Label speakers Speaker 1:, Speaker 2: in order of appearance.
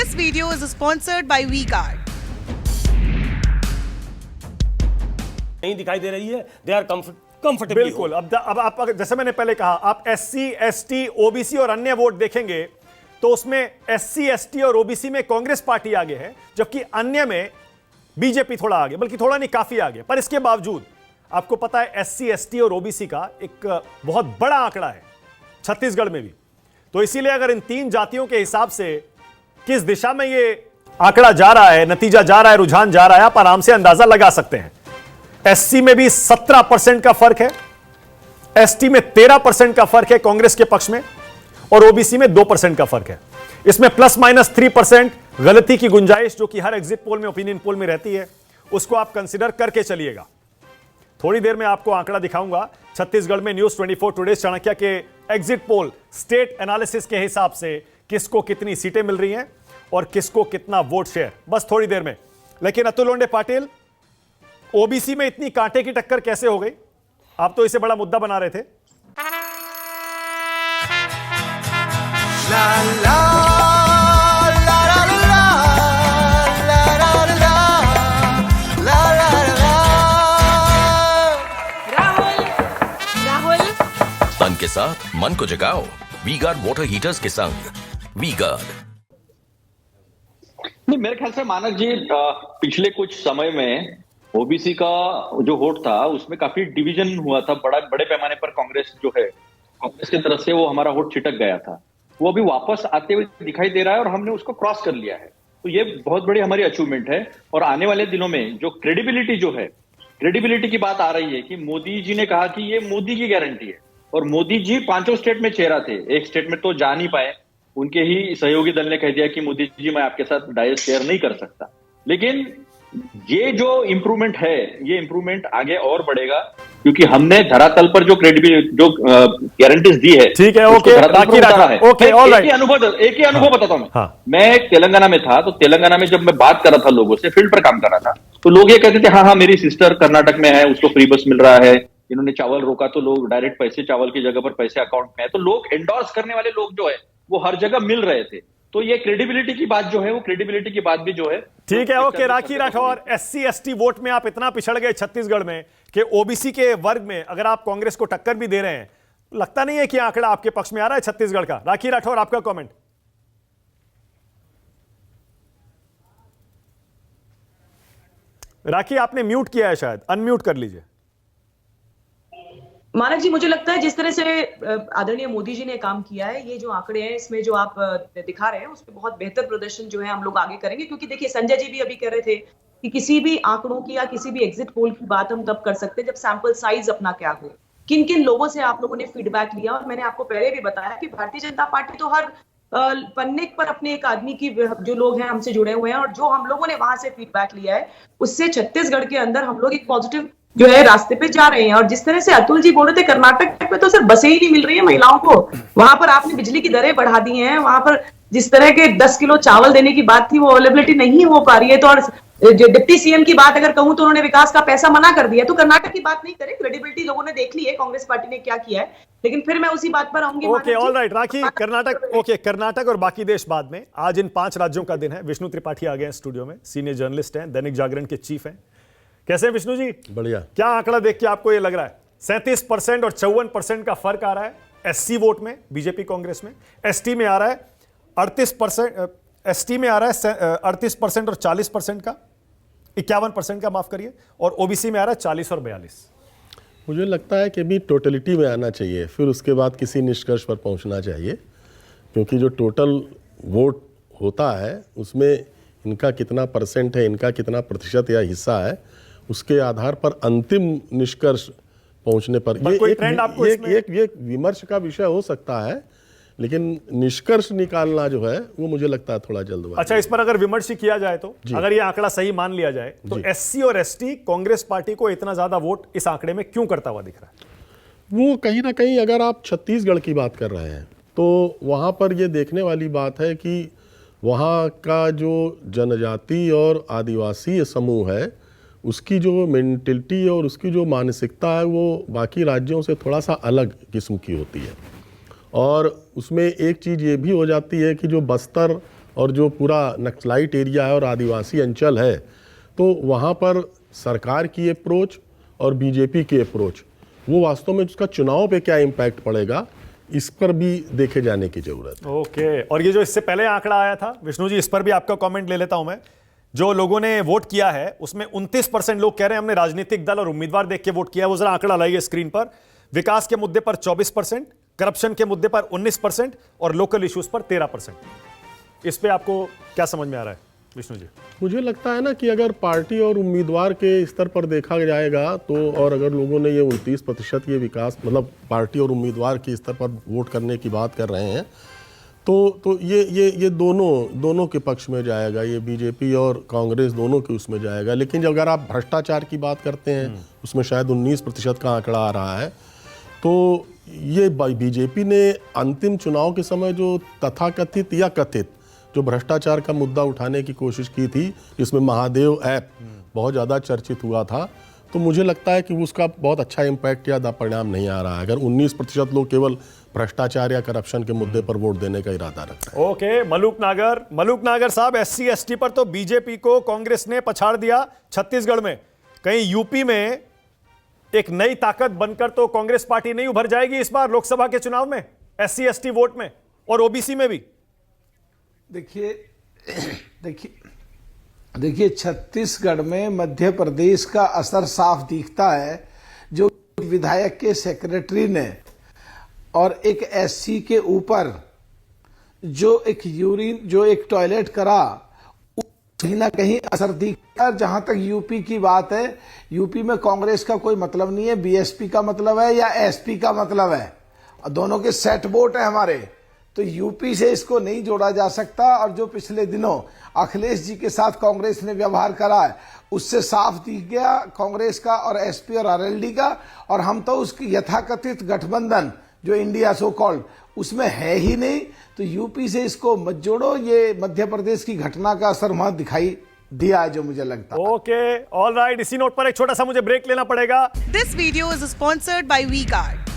Speaker 1: This video is sponsored by V-Guard.
Speaker 2: नहीं दिखाई दे रही है, दे आर कंफर्टेबल।
Speaker 3: बिल्कुल। अब आप जैसे मैंने पहले कहा, आप SC, ST, OBC और अन्य वोट देखेंगे तो उसमें SC, ST और OBC में कांग्रेस पार्टी आगे है, जबकि अन्य में बीजेपी थोड़ा आगे, बल्कि थोड़ा नहीं काफी आगे। पर इसके बावजूद आपको पता है SC, ST और OBC का एक बहुत बड़ा आंकड़ा है छत्तीसगढ़ में भी। तो इसीलिए अगर इन तीन जातियों के हिसाब से किस दिशा में ये आंकड़ा जा रहा है, नतीजा जा रहा है, रुझान जा रहा है, आप आराम से अंदाजा लगा सकते हैं। SC में भी 17% का फर्क है, ST में 13% का फर्क है कांग्रेस के पक्ष में, और OBC में 2% का फर्क है। इसमें प्लस माइनस 3% गलती की गुंजाइश जो कि हर एग्जिट पोल में, ओपिनियन पोल में रहती है, उसको आप कंसीडर करके चलिएगा। थोड़ी देर में आपको आंकड़ा दिखाऊंगा छत्तीसगढ़ में न्यूज 24 टुडे चाणक्य के एग्जिट पोल स्टेट एनालिसिस के हिसाब से किसको कितनी सीटें मिल रही हैं और किसको कितना वोट शेयर, बस थोड़ी देर में। लेकिन अतुल लोंढे पाटिल, ओबीसी में इतनी कांटे की टक्कर कैसे हो गई? आप तो इसे बड़ा मुद्दा बना रहे थे।
Speaker 4: ला ला ला ला ला ला ला ला ला।
Speaker 5: राहुल
Speaker 6: तन के साथ मन को जगाओ वी-गार्ड वाटर हीटर्स के संग। वी-गार्ड।
Speaker 7: नहीं, मेरे ख्याल से मानक जी पिछले कुछ समय में ओबीसी का जो वोट था उसमें काफी डिवीजन हुआ था, बड़े पैमाने पर कांग्रेस जो है, कांग्रेस की तरफ से वो हमारा वोट छिटक गया था। वो अभी वापस आते हुए दिखाई दे रहा है और हमने उसको क्रॉस कर लिया है। तो ये बहुत बड़ी हमारी अचीवमेंट है। और आने वाले दिनों में जो क्रेडिबिलिटी जो है, क्रेडिबिलिटी की बात आ रही है कि मोदी जी ने कहा कि ये मोदी की गारंटी है, और मोदी जी 5 स्टेट में चेहरा थे, एक स्टेट में तो जा नहीं पाए। उनके ही सहयोगी दल ने कह दिया कि मोदी जी मैं आपके साथ डायस शेयर नहीं कर सकता। लेकिन ये जो इंप्रूवमेंट है, ये इंप्रूवमेंट आगे और बढ़ेगा, क्योंकि हमने धरातल पर जो क्रेडिबिलिटी, जो गारंटीज दी है,
Speaker 3: ठीक है, ओके,
Speaker 7: एक ही अनुभव बताता हूं।
Speaker 3: हाँ।
Speaker 7: मैं तेलंगाना में था, तो तेलंगाना में जब मैं बात कर रहा था लोगों से, फील्ड पर काम कर रहा था, तो लोग ये कहते थे हाँ मेरी सिस्टर कर्नाटक में है, उसको फ्री बस मिल रहा है, इन्होंने चावल रोका तो लोग डायरेक्ट पैसे, चावल की जगह पर पैसे अकाउंट में है। तो लोग एंडोर्स करने वाले लोग जो है वो हर जगह मिल रहे थे। तो ये क्रेडिबिलिटी की बात जो है, वो क्रेडिबिलिटी की बात भी जो है,
Speaker 3: ठीक है, ओके। राखी राठौर, SC, ST वोट में आप इतना पिछड़ गए छत्तीसगढ़ में कि ओबीसी के वर्ग में अगर आप कांग्रेस को टक्कर भी दे रहे हैं, लगता नहीं है कि आंकड़ा आपके पक्ष में आ रहा है छत्तीसगढ़ का। राखी राठौर, आपका कमेंट। राखी, आपने म्यूट किया है, शायद अनम्यूट कर लीजिए।
Speaker 8: मानक जी, मुझे लगता है जिस तरह से आदरणीय मोदी जी ने काम किया है, ये जो आंकड़े हैं इसमें जो आप दिखा रहे हैं उसमें बहुत बेहतर प्रदर्शन जो है हम लोग आगे करेंगे। क्योंकि देखिए, संजय जी भी अभी कह रहे थे कि किसी भी आंकड़ों की या किसी भी एग्जिट पोल की बात हम तब कर सकते हैं जब सैंपल साइज अपना क्या हो, किन किन लोगों से आप लोगों ने फीडबैक लिया। और मैंने आपको पहले भी बताया कि भारतीय जनता पार्टी तो हर पन्ने पर अपने एक आदमी की, जो लोग हैं हमसे जुड़े हुए हैं, और जो हम लोगों ने वहां से फीडबैक लिया है उससे छत्तीसगढ़ के अंदर हम लोग एक पॉजिटिव जो है रास्ते पे जा रहे हैं। और जिस तरह से अतुल जी बोल रहे थे, कर्नाटक में तो सिर्फ बसें ही नहीं मिल रही है महिलाओं को, वहां पर आपने बिजली की दरें बढ़ा दी हैं, वहां पर जिस तरह के 10 किलो चावल देने की बात थी वो अवेलेबिलिटी नहीं हो पा रही है। तो और जो डिप्टी सीएम की बात अगर कहूं तो उन्होंने विकास का पैसा मना कर दिया। तो कर्नाटक की बात नहीं करें, क्रेडिबिलिटी लोगों ने देख ली है कांग्रेस पार्टी ने क्या किया है। लेकिन फिर मैं उसी बात पर आऊंगी।
Speaker 3: ओके, ऑल राइट राखी, कर्नाटक, ओके, कर्नाटक और बाकी देश बाद में। आज इन 5 राज्यों का दिन है। विष्णु त्रिपाठी आ गए हैं स्टूडियो में, सीनियर जर्नलिस्ट हैं, दैनिक जागरण के चीफ हैं। कैसे हैं विष्णु जी?
Speaker 9: बढ़िया।
Speaker 3: क्या आंकड़ा देख के आपको ये लग रहा है? 37% और 54% का फर्क आ रहा है SC वोट में बीजेपी कांग्रेस में। ST में आ रहा है 38%, ST में आ रहा है 38% और 40% का, 51% का, माफ करिए, और OBC में आ रहा है 40 और 42।
Speaker 9: मुझे लगता है कि अभी टोटलिटी में आना चाहिए, फिर उसके बाद किसी निष्कर्ष पर पहुंचना चाहिए। क्योंकि जो टोटल वोट होता है उसमें इनका कितना परसेंट है, इनका कितना प्रतिशत या हिस्सा है, उसके आधार पर अंतिम निष्कर्ष पहुंचने पर ये विमर्श का विषय हो सकता है, लेकिन निष्कर्ष निकालना जो है वो मुझे लगता है थोड़ा जल्दबाजी।
Speaker 3: अच्छा, इस पर अगर विमर्श किया जाए तो, अगर ये आंकड़ा सही मान लिया जाए तो SC और ST कांग्रेस पार्टी को इतना ज्यादा वोट इस आंकड़े में क्यों करता हुआ दिख रहा है?
Speaker 9: वो कहीं ना कहीं, अगर आप छत्तीसगढ़ की बात कर रहे हैं तो वहाँ पर ये देखने वाली बात है कि वहाँ का जो जनजाति और आदिवासी समूह है उसकी जो मेंटलिटी और उसकी जो मानसिकता है वो बाकी राज्यों से थोड़ा सा अलग किस्म की होती है। और उसमें एक चीज़ ये भी हो जाती है कि जो बस्तर और जो पूरा नक्सलाइट एरिया है और आदिवासी अंचल है, तो वहाँ पर सरकार की अप्रोच और बीजेपी की अप्रोच, वो वास्तव में उसका चुनाव पे क्या इम्पैक्ट पड़ेगा, इस पर भी देखे जाने की जरूरत है।
Speaker 3: ओके, और ये जो इससे पहले आंकड़ा आया था विष्णु जी, इस पर भी आपका कमेंट ले लेता हूं मैं। जो लोगों ने वोट किया है उसमें 29% लोग कह रहे हैं हमने राजनीतिक दल और उम्मीदवार देख के वोट किया है। वो जरा आंकड़ा लाइए स्क्रीन पर। विकास के मुद्दे पर 24%, करप्शन के मुद्दे पर 19% और लोकल इश्यूज पर 13%। इस पे आपको क्या समझ में आ रहा है विष्णु जी?
Speaker 9: मुझे लगता है ना कि अगर पार्टी और उम्मीदवार के स्तर पर देखा जाएगा तो, और अगर लोगों ने ये 29% ये विकास मतलब पार्टी और उम्मीदवार के स्तर पर वोट करने की बात कर रहे हैं, तो ये दोनों के पक्ष में जाएगा, ये बीजेपी और कांग्रेस दोनों के उसमें जाएगा। लेकिन जब अगर आप भ्रष्टाचार की बात करते हैं, उसमें शायद 19% का आंकड़ा आ रहा है, तो ये बीजेपी ने अंतिम चुनाव के समय जो तथाकथित या कथित जो भ्रष्टाचार का मुद्दा उठाने की कोशिश की थी, जिसमें महादेव ऐप बहुत ज़्यादा चर्चित हुआ था, तो मुझे लगता है कि उसका बहुत अच्छा इम्पैक्ट या परिणाम नहीं आ रहा है, अगर 19% लोग केवल भ्रष्टाचार या करप्शन के मुद्दे पर वोट देने का इरादा रखते हैं।
Speaker 3: ओके, मलूक नागर साहब, SC ST पर तो बीजेपी को कांग्रेस ने पछाड़ दिया छत्तीसगढ़ में, कहीं यूपी में एक नई ताकत बनकर तो कांग्रेस पार्टी नहीं उभर जाएगी इस बार लोकसभा के चुनाव में, SC ST वोट में और OBC में भी?
Speaker 10: देखिए छत्तीसगढ़ में मध्य प्रदेश का असर साफ दिखता है। जो विधायक के सेक्रेटरी ने और एक SC के ऊपर जो एक टॉयलेट करा, कहीं ना कहीं असर दिखता है। जहां तक यूपी की बात है, यूपी में कांग्रेस का कोई मतलब नहीं है, BSP का मतलब है या SP का मतलब है, दोनों के सेट वोट है हमारे, तो यूपी से इसको नहीं जोड़ा जा सकता। और जो पिछले दिनों अखिलेश जी के साथ कांग्रेस ने व्यवहार करा है, उससे साफ दिख गया कांग्रेस का और SP और RLD का। और हम तो उसकी यथाकथित गठबंधन जो इंडिया सो कॉल्ड उसमें है ही नहीं, तो यूपी से इसको मत जोड़ो। ये मध्य प्रदेश की घटना का असर वहां दिखाई दिया है जो मुझे लगता है।
Speaker 3: ओके, ऑल राइट, इसी नोट पर एक छोटा सा मुझे ब्रेक लेना पड़ेगा।
Speaker 1: This video is sponsored by V-Guard.